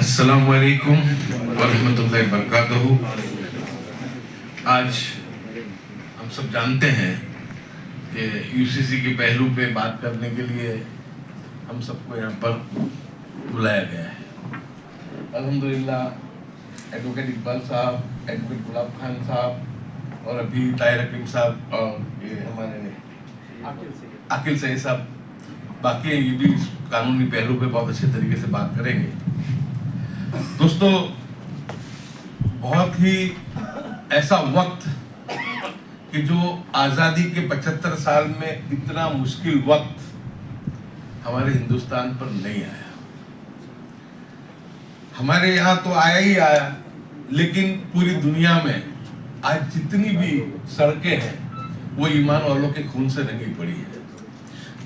अस्सलामु अलैकुम वरहमतुल्लाहि वबरकातुहू। आज हम सब जानते हैं कि यूसीसी के पहलू पे बात करने के लिए हम सबको यहाँ पर बुलाया गया है। अल्हम्दुलिल्लाह एडवोकेट इकबाल साहब, एडवोकेट गुलाब खान साहब और अभी ताहिर हकीम साहब और ये हमारे आकिल सईद साहब बाकी ये भी कानूनी पहलू पे बहुत अच्छे तरीके से बात करेंगे। दोस्तों, बहुत ही ऐसा वक्त कि जो आज़ादी के 75 साल में इतना मुश्किल वक्त हमारे हिंदुस्तान पर नहीं आया। हमारे यहाँ तो आया ही आया, लेकिन पूरी दुनिया में आज जितनी भी सड़कें हैं वो ईमान वालों के खून से रंगी पड़ी है।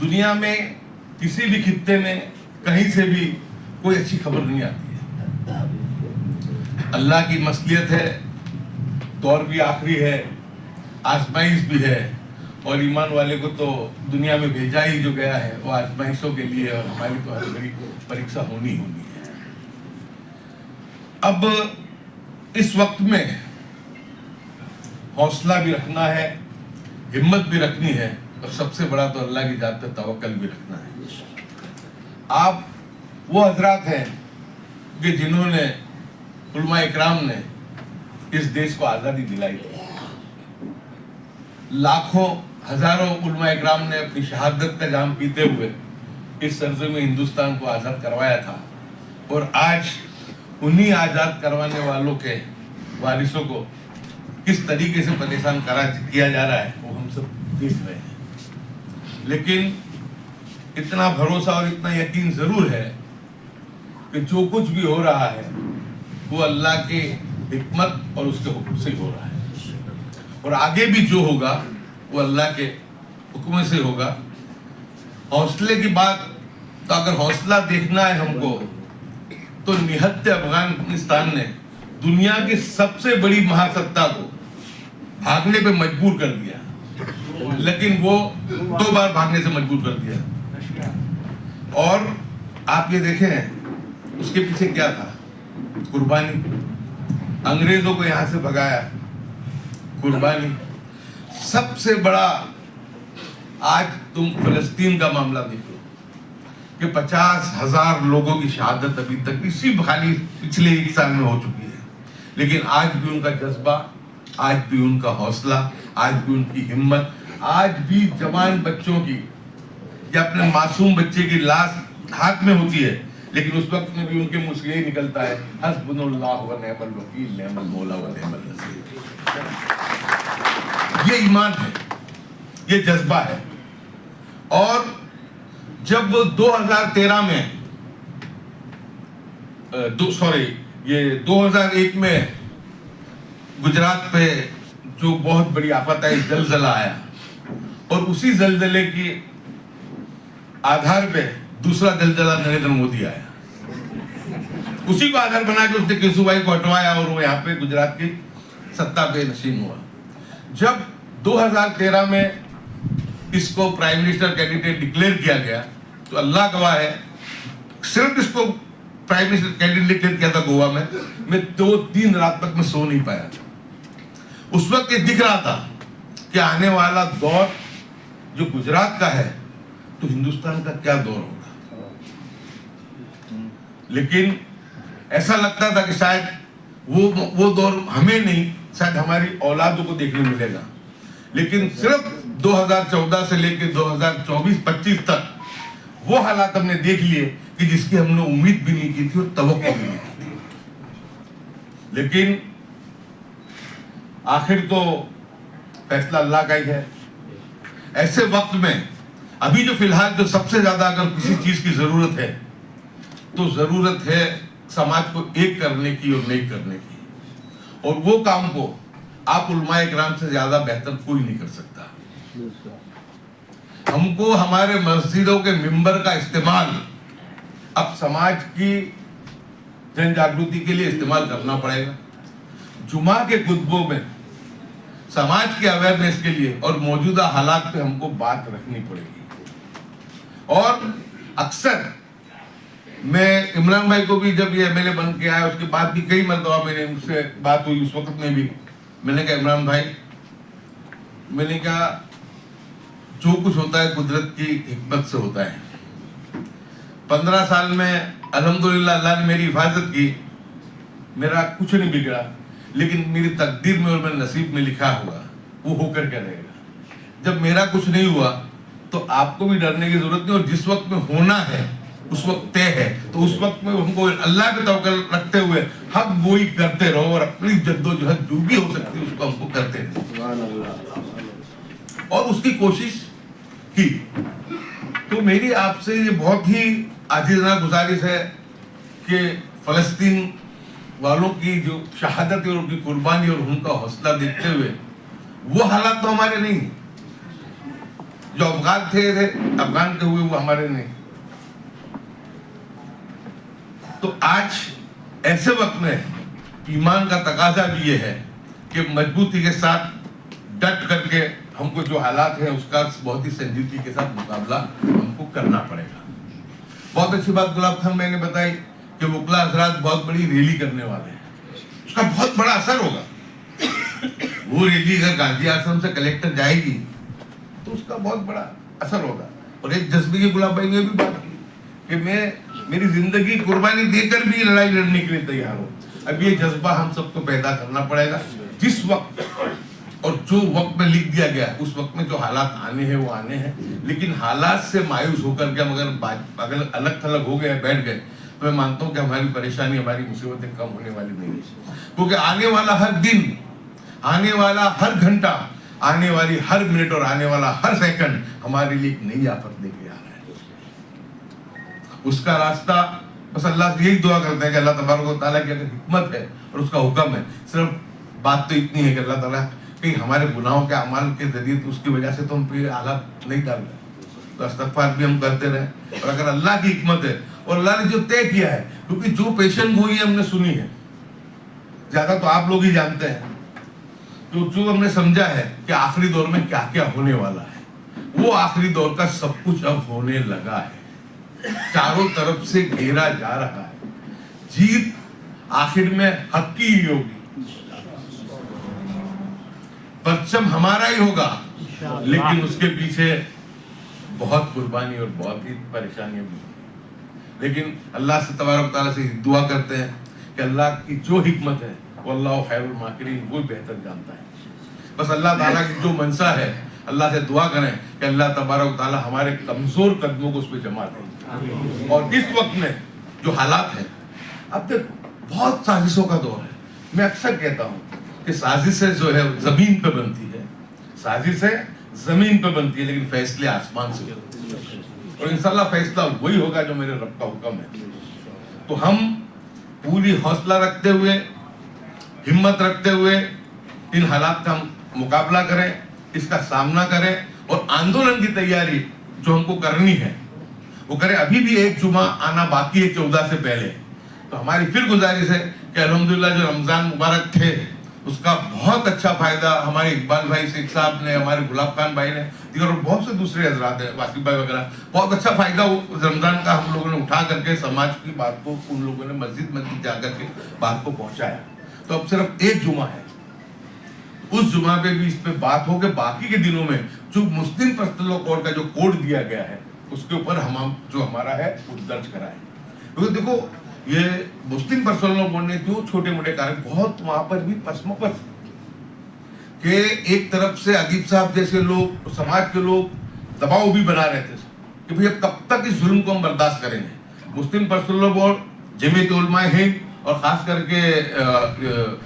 दुनिया में किसी भी खित्ते में कहीं से भी कोई अच्छी खबर नहीं आती है। अल्लाह की मसलियत है, दौर भी आखिरी है, आजमाइश भी है, और ईमान वाले को तो दुनिया में भेजा ही जो गया है वो आजमाइशों के लिए, और हमारी तो हर बड़ी परीक्षा होनी है। अब इस वक्त में हौसला भी रखना है, हिम्मत भी रखनी है, और सबसे बड़ा तो अल्लाह की जात पे तवक्कल भी रखना है। आप वो हजरात हैं कि जिन्होंने उलमा इकराम ने इस देश को आज़ादी दिलाई थी। लाखों हजारों उलमा इकराम ने अपनी शहादत का जाम पीते हुए इस सरज़े में हिंदुस्तान को आज़ाद करवाया था, और आज उन्हीं आज़ाद करवाने वालों के वारिसों को किस तरीके से परेशान किया जा रहा है वो हम सब देख रहे हैं। लेकिन इतना भरोसा और इतना यकीन जरूर है कि जो कुछ भी हो रहा है वो अल्लाह के हिकमत और उसके हुक्म से हो रहा है, और आगे भी जो होगा वो अल्लाह के हुक्म से होगा। हौसले की बात, तो अगर हौसला देखना है हमको, तो निहत्ते अफगानिस्तान ने दुनिया की सबसे बड़ी महासत्ता को भागने पे मजबूर कर दिया, लेकिन वो 2 बार भागने से मजबूर कर दिया। और आप ये देखें उसके पीछे क्या था, कुर्बानी। अंग्रेजों को यहां से भगाया, कुर्बानी। सबसे बड़ा आज तुम फिलिस्तीन का मामला देखो कि 50,000 लोगों की शहादत अभी तक इसी खाली पिछले 1 साल में हो चुकी है, लेकिन आज भी उनका जज्बा, आज भी उनका हौसला, आज भी उनकी हिम्मत, आज भी जवान बच्चों की या अपने मासूम बच्चे की लाश हाथ में होती है, लेकिन उस वक्त में भी उनके मुंह से यही निकलता है, हस्बुनल्लाह व निअमल वकील, निअमल मौला व निअमल नसीर। ये ईमान है, ये जज्बा है। और जब 2013 में 2001 में गुजरात पे जो बहुत बड़ी आफत आई, जलजला आया, और उसी जलजले की आधार पे दूसरा जलजला नरेंद्र मोदी आया, उसी को आधार बना के उसने केशुभाई को हटवाया और वो यहाँ पे गुजरात की सत्ता पे नशीन हुआ। जब 2013 में इसको प्राइम मिनिस्टर कैंडिडेट डिक्लेयर किया गया, तो अल्लाह गवाह है, सिर्फ इसको प्राइम मिनिस्टर कैंडिडेट डिक्लेयर किया था गोवा में, मैं 2-3 रात तक मैं सो नहीं पाया था। उस वक्त ये दिख रहा था कि आने वाला दौर जो गुजरात का है तो हिंदुस्तान का क्या दौर होगा। लेकिन ऐसा लगता था कि शायद वो दौर हमें नहीं, शायद हमारी औलादों को देखने मिलेगा। लेकिन सिर्फ 2014 से लेकर 2024-25 तक वो हालात हमने देख लिए कि जिसकी हमने उम्मीद भी नहीं की थी और तवक्को भी नहीं की थी। लेकिन आखिर तो फैसला अल्लाह का ही है। ऐसे वक्त में अभी जो फिलहाल जो सबसे ज्यादा अगर किसी चीज की जरूरत है तो जरूरत है समाज को एक करने की और नहीं करने की, और वो काम को आप उलमाए किराम से ज्यादा बेहतर कोई नहीं कर सकता। हमको हमारे मस्जिदों के मिंबर का इस्तेमाल अब समाज की जन जागृति के लिए इस्तेमाल करना पड़ेगा। जुमा के खुतबों में समाज के अवेयरनेस के लिए और मौजूदा हालात पे हमको बात रखनी पड़ेगी। और अक्सर मैं इमरान भाई को भी जब ये एमएलए बन के आया उसके बाद भी कई मरतबा मैंने उनसे बात हुई, उस वक्त में भी मैंने कहा इमरान भाई, मैंने कहा जो कुछ होता है कुदरत की हिकमत से होता है। 15 साल में अल्हम्दुलिल्लाह अल्लाह ने मेरी हिफाजत की, मेरा कुछ नहीं बिगड़ा, लेकिन मेरी तकदीर में और मेरे नसीब में लिखा होगा वो होकर क्या रहेगा। जब मेरा कुछ नहीं हुआ तो आपको भी डरने की जरूरत नहीं, और जिस वक्त में होना है उस वक्त तय है, तो उस वक्त में हमको अल्लाह पे तवक्कल रखते हुए हक गोई करते रहो और अपनी जद्दोजहद जो भी हो सकती है उसको हमको करते रहो, और उसकी कोशिश की। तो मेरी आपसे ये बहुत ही आजिज़ाना गुजारिश है कि फलस्तीन वालों की जो शहादत और उनकी कुर्बानी और उनका हौसला देखते हुए, वो हालात तो हमारे नहीं, जो अफगान थे अफगान के हुए वो हमारे नहीं। तो आज ऐसे वक्त में ईमान का तकाजा भी ये है कि मजबूती के साथ डट करके हमको जो हालात हैं उसका बहुत ही संजीदगी के साथ मुकाबला हमको करना पड़ेगा। बहुत अच्छी बात गुलाब खान मैंने बताई कि वकला हजरात बहुत बड़ी रैली करने वाले हैं, उसका बहुत बड़ा असर होगा। वो रैली अगर गांधी आश्रम से कलेक्टर जाएगी तो उसका बहुत बड़ा असर होगा। और एक जज्बे की गुलाब भाई ने भी बात की कि मैं मेरी जिंदगी कुर्बानी देकर भी लड़ाई लड़ने के लिए तैयार हूँ। अब ये जज्बा हम सबको पैदा करना पड़ेगा। जिस वक्त और जो वक्त में लिख दिया गया उस वक्त में जो हालात आने हैं वो आने हैं, लेकिन हालात से मायूस होकर के हम अगर अलग थलग हो गए बैठ गए तो मैं मानता हूँ कि हमारी परेशानी हमारी मुसीबतें कम होने वाली नहीं है, क्योंकि आने वाला हर दिन, आने वाला हर घंटा, आने वाली हर मिनट और आने वाला हर सेकंड हमारे लिए एक नई आफत लेके आ रहा है। उसका रास्ता बस अल्लाह से यही दुआ करते हैं कि अल्लाह तबारक व तआला की अगर हिकमत है और उसका हुक्म है, सिर्फ बात तो इतनी है कि अल्लाह ताला कहीं हमारे गुनाहों के अमाल के जरिए तो उसकी वजह से तो हम पे हालात नहीं डाल रहे, तो इस्तग़फ़ार भी हम करते रहे। और अगर अल्लाह की हिकमत है और अल्लाह ने जो तय किया है, क्योंकि जो पेशन गोई हमने सुनी है ज्यादा तो आप लोग ही जानते हैं, तो जो हमने समझा है कि आखिरी दौर में क्या क्या होने वाला है, वो आखिरी दौर का सब कुछ अब होने लगा है। चारों तरफ से घेरा जा रहा है, जीत आखिर में हक की ही होगी, परचम हमारा ही होगा, लेकिन उसके पीछे बहुत कुर्बानी और बहुत ही परेशानियां भी। लेकिन अल्लाह से तबारक तआला से दुआ करते हैं कि अल्लाह की जो हिकमत है वो अल्लाह खैरुल माकिरीन वो बेहतर जानता है। बस अल्लाह ताला की जो मनसा है, अल्लाह से दुआ करें कि अल्लाह तबारक तआला हमारे कमजोर कदमों को उस पर जमा दे। और इस वक्त में जो हालात है, अब देखो बहुत साजिशों का दौर है। मैं अक्सर कहता हूँ कि साजिशें जो है जमीन पे बनती है, साजिशें जमीन पे बनती है, लेकिन फैसले आसमान से होते हैं, और इंशाल्लाह फैसला वही होगा जो मेरे रब का हुक्म है। तो हम पूरी हौसला रखते हुए, हिम्मत रखते हुए इन हालात का मुकाबला करें, इसका सामना करें, और आंदोलन की तैयारी जो हमको करनी है वो करें। अभी भी एक जुमा आना बाकी है 14 से पहले, तो हमारी फिर गुजारिश है कि अल्हम्दुलिल्लाह जो रमजान मुबारक थे उसका बहुत अच्छा फायदा हमारे इकबाल भाई शेख साहब ने, हमारे गुलाब खान भाई ने, और बहुत से दूसरे हजरात हैं, वासिफ भाई वगैरह, बहुत अच्छा फायदा रमजान का हम लोगों ने उठा करके समाज की बात को उन लोगों ने मस्जिद जाकर के बात को पहुंचाया। तो अब सिर्फ एक जुमा है, उस जुमा पे भी इस पे बात हो कि बाकी के दिनों में जो मुस्लिम पर्सनल कोड का जो कोड दिया गया है उसके ऊपर हम जो हमारा है वो दर्ज कराए। क्योंकि देखो ये मुस्लिम पर्सनल कोड ने जो छोटे मोटे कार्य बहुत वहां पर भी पसमपस के एक तरफ से अदीब साहब जैसे लोग, समाज के लोग दबाव भी बना रहे थे कि भाई अब कब तक इस जुल्म को हम बर्दाश्त करेंगे। मुस्लिम पर्सनल बोर्ड, जमीयत उलमा हिंद और खास करके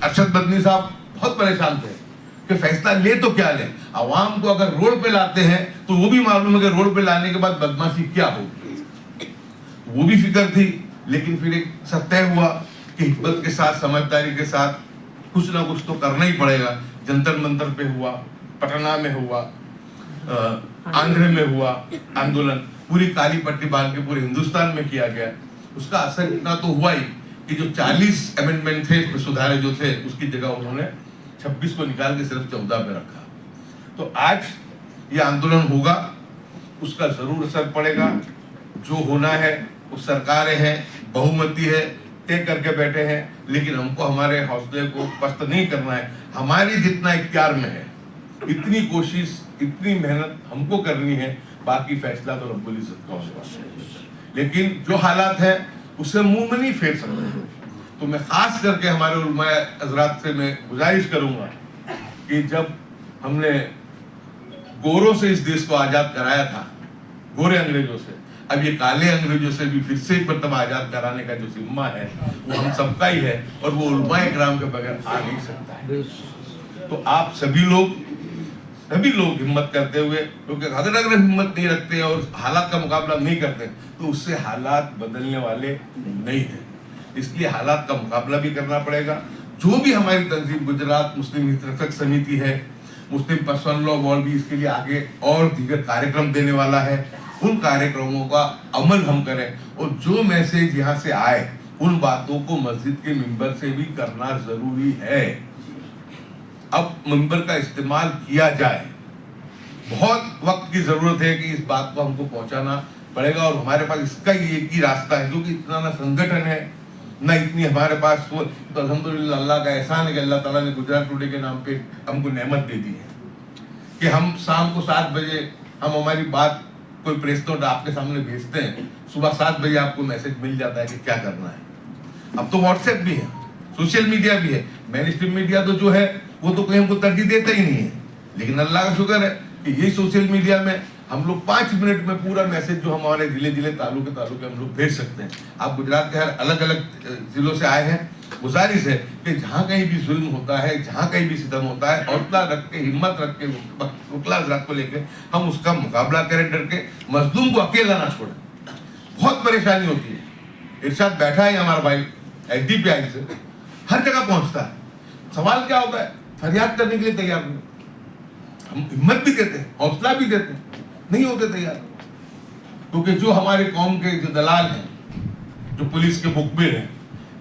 अरशद बदनी साहब बहुत परेशान थे कि फैसला ले तो क्या ले, आवाम को अगर रोड पे लाते हैं तो वो भी मालूम है कि रोड पे लाने के बाद बदमाशी क्या होगी, वो भी फिक्र थी। लेकिन फिर एक सत्य हुआ कि हिकमत के साथ, समझदारी के साथ कुछ ना कुछ तो करना ही पड़ेगा। जंतर मंतर पे हुआ, पटना में हुआ, आंध्र में हुआ आंदोलन, पूरी काली पट्टी बांध के पूरे हिंदुस्तान में किया गया। उसका असर इतना तो हुआ ही कि जो 40 अमेंडमेंट थे, सुधारे जो थे, उसकी जगह उन्होंने 26 को निकाल के सिर्फ 14 पे रखा। तो आज ये आंदोलन होगा, उसका जरूर असर पड़ेगा। जो होना है वो सरकारें हैं, बहुमती है, तय करके बैठे हैं, लेकिन हमको हमारे हौसले को पस्त नहीं करना है। हमारी जितना इख्तियार में है इतनी कोशिश, इतनी मेहनत हमको करनी है, बाकी फैसला तो रब्बुल इज्जत का होगा। लेकिन जो हालात है उससे मुंह में नहीं फेर सकते। तो मैं खास करके हमारे उलमाए हजरात से मैं गुजारिश करूंगा कि जब हमने गोरों से इस देश को आजाद कराया था, गोरे अंग्रेजों से, अब ये काले अंग्रेजों से भी फिर से एक मरतबा आजाद कराने का जो जिम्मा है वो हम सबका ही है, और वो उलमाए किराम के बगैर आ नहीं सकता है। तो आप सभी लोग हिम्मत करते हुए, क्योंकि अगर हिम्मत नहीं रखते और हालात का मुकाबला नहीं करते तो उससे हालात बदलने वाले नहीं है। इसलिए हालात का मुकाबला भी करना पड़ेगा। जो भी हमारी तंजीम गुजरात मुस्लिम हितरक्षक समिति है, मुस्लिम पर्सनल लॉ बोर्ड भी इसके लिए आगे और दीगर कार्यक्रम देने वाला है, उन कार्यक्रमों का अमल हम करें, और जो मैसेज यहाँ से आए उन बातों को मस्जिद के मिंबर से भी करना जरूरी है। अब मिंबर का इस्तेमाल किया जाए, बहुत वक्त की जरूरत है कि इस बात को हमको पहुंचाना पड़ेगा, और हमारे पास इसका ही एक ही रास्ता है, क्योंकि इतना ना संगठन है ना इतनी हमारे पास वो, तो अल्हम्दुलिल्लाह अल्लाह का एहसान है कि अल्लाह ताला ने गुजरात टुडे के नाम पे हमको नेमत दे दी है कि हम शाम को 7 बजे हम हमारी बात कोई प्रेस नोट आपके सामने भेजते हैं, सुबह 7 बजे आपको मैसेज मिल जाता है कि क्या करना है। अब तो व्हाट्सएप भी है, सोशल मीडिया भी है, मेन स्ट्रीम मीडिया तो जो है वो तो कोई हमको तरजीह देता ही नहीं है, लेकिन अल्लाह का शुक्र है कि ये सोशल मीडिया में हम लोग 5 मिनट में पूरा मैसेज जो हमारे जिले तालुके हम लोग भेज सकते हैं। आप गुजरात के हर अलग अलग जिलों से आए हैं, गुजारिश है कि जहाँ कहीं भी जुल्म होता है, जहाँ कहीं भी सितम होता है, हौसला रख के, हिम्मत रख के, वकला हज़रात को लेके हम उसका मुकाबला करें, डर के। मजलूम को अकेला ना छोड़ें, बहुत परेशानी होती है। इरशाद बैठा है हमारा भाई SDPI से, हर जगह पहुंचता है, सवाल क्या होता है, फरियाद करने के लिए तैयार नहीं। हम हिम्मत भी देते हैं, हौसला भी देते हैं, नहीं होते तैयार, क्योंकि जो हमारे कौम के जो दलाल हैं, जो पुलिस के मुखबिर हैं,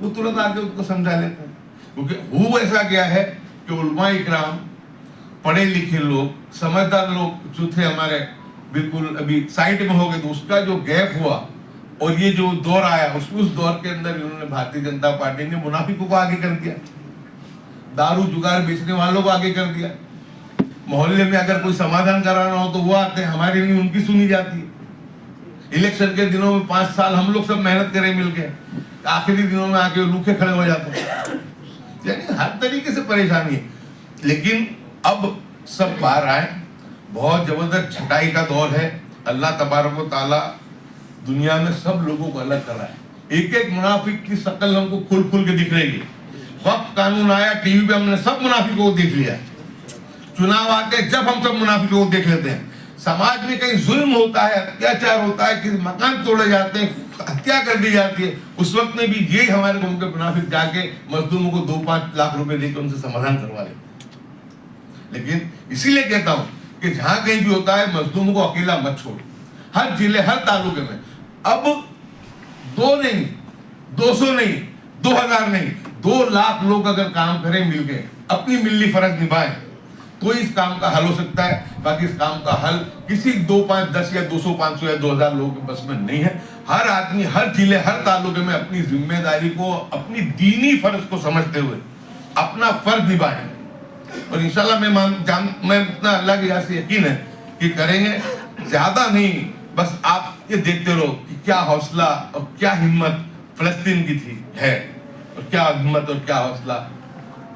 वो तुरंत आके उनको समझा लेते हैं। क्योंकि वो ऐसा गया है कि उलमाए इकराम, पढ़े लिखे लोग, समझदार लोग जो थे हमारे, बिल्कुल अभी साइड में हो गए, तो उसका जो गैप हुआ और ये जो दौर आया, उस दौर के अंदर इन्होंने भारतीय जनता पार्टी ने मुनाफिकों को आगे कर दिया, दारू जुगार बेचने वालों को आगे कर दिया। मोहल्ले में अगर कोई समाधान कराना हो तो वो आते हैं, हमारी नहीं उनकी सुनी जाती है। इलेक्शन के दिनों में 5 साल हम लोग सब मेहनत करें मिलके, आखिरी दिनों में आके रूखे खड़े हो जाते हैं। यानी हर तरीके से परेशानी है, लेकिन अब सब बाहर आए, बहुत जबरदस्त छटाई का दौर है। अल्लाह तबारक व तआला दुनिया में सब लोगों को अलग कर रहा है। एक एक मुनाफिक की शक्ल हमको खुल खुल के दिख रही है। वक्त कानून आया, टीवी पे हमने सब मुनाफिकों को देख लिया। चुनाव आते जब हम सब मुनाफिकों को देख लेते हैं। समाज में कहीं जुल्म होता है, अत्याचार होता है, किसी मकान तोड़े जाते हैं, हत्या कर दी जाती है, उस वक्त में भी यही हमारे कौम के मुनाफिक जाके मजदूरों को 2-5 लाख रुपए देकर उनसे समाधान करवा लेते। लेकिन इसीलिए कहता हूं कि जहां कहीं भी होता है, मजदूरों को अकेला मत छोड़ो। हर जिले, हर तालुके में अब 2 नहीं, 200 नहीं, 2000 नहीं, 2 लाख लोग अगर काम करें मिलके, अपनी मिली फर्ज निभाएं, तो इस काम का हल हो सकता है। बाकी इस काम का हल किसी 2, 5, 10 या 200, 500 या 2000 लोगों के बस में नहीं है। हर आदमी, हर जिले, हर तालुके में अपनी जिम्मेदारी को, अपनी दीनी फर्ज को समझते हुए अपना फर्ज निभाएं, और इंशाल्लाह मैं इतना अल्लाह की याद से यकीन है कि करेंगे। ज्यादा नहीं, बस आप ये देखते रहो कि क्या हौसला और क्या हिम्मत फलस्तीन की थी है, और क्या हिम्मत और क्या हौसला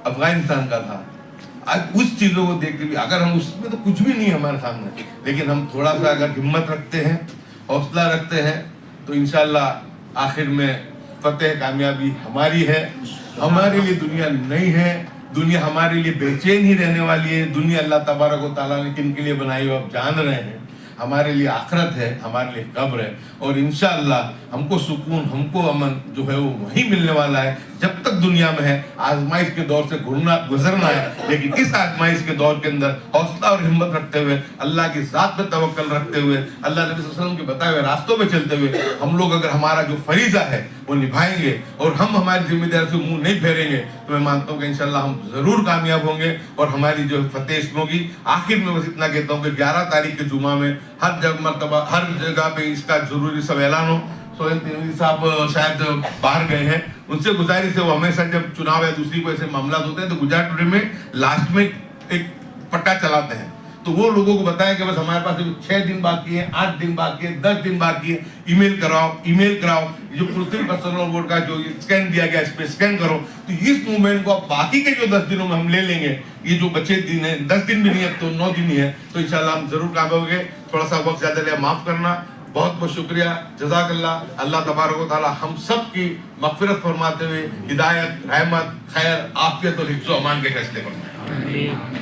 अफगानिस्तान का था। आज उस चीजों को देख के भी, अगर हम उसमें तो कुछ भी नहीं हमारे सामने, लेकिन हम थोड़ा सा अगर हिम्मत रखते हैं, हौसला रखते हैं, तो इंशाल्लाह आखिर में फतेह, कामयाबी हमारी है। हमारे लिए दुनिया नहीं है, दुनिया हमारे लिए बेचैन ही रहने वाली है। दुनिया अल्लाह तबारक व तआला ने किन के लिए बनाई हो आप जान रहे हैं। हमारे लिए आखिरत है, हमारे लिए कब्र है, और इंशाअल्लाह हमको सुकून, हमको अमन जो है वो वही मिलने वाला है जब तक दुनिया में है। आजमाइश के दौर से गुजरना है, लेकिन इस आजमाइश के दौर के अंदर हौसला और हिम्मत रखते हुए, अल्लाह की जात पे तवक्कल रखते हुए, अल्लाह नबी सल्लल्लाहु अलैहि वसल्लम के बताए हुए रास्तों पे चलते हुए हम लोग अगर हमारा जो फरीजा है वो निभाएंगे और हम हमारी जिम्मेदारी से मुंह नहीं फेरेंगे, तो मैं मानता हूँ कि इंशाल्लाह हम जरूर कामयाब होंगे और हमारी जो फतेह होगी। आखिर में बस इतना कहता हूँ कि 11 तारीख के जुमा में हर जगह पे इसका जरूरी सब ऐलान हो। सोहेल तिवारी साहब शायद बाहर गए हैं, उनसे गुजारिश है, वो हमेशा जब चुनाव या दूसरी कोई ऐसे मामला होते हैं तो गुजरात टुडे में लास्ट में एक पट्टा चलाते हैं, तो वो लोगों को बताया कि बस हमारे पास 6 दिन बाकी है, 8 दिन बाकी है, 10 दिन बाकी है, ईमेल कराओ, जो पृथ्वी पर्सनल वोट का जो स्कैन दिया गया इस पे स्कैन करो। तो इस मूवमेंट को अब बाकी के जो 10 दिनों में हम ले लेंगे, ये जो बचे दिन है, 10 दिन भी नहीं है तो 9 दिन ही है, तो इंशाल्लाह हम जरूर कामयाब होंगे। थोड़ा सा वक्त ज्यादा लिया, माफ करना, बहुत बहुत शुक्रिया, जज़ाकल्लाह। अल्लाह तबारक व तआला हम सब की मग़फ़िरत फरमाते हुए हिदायत, रहमत, खैर, आफियत और हिफ्ज़-ओ-अमान के फैसले फरमाए।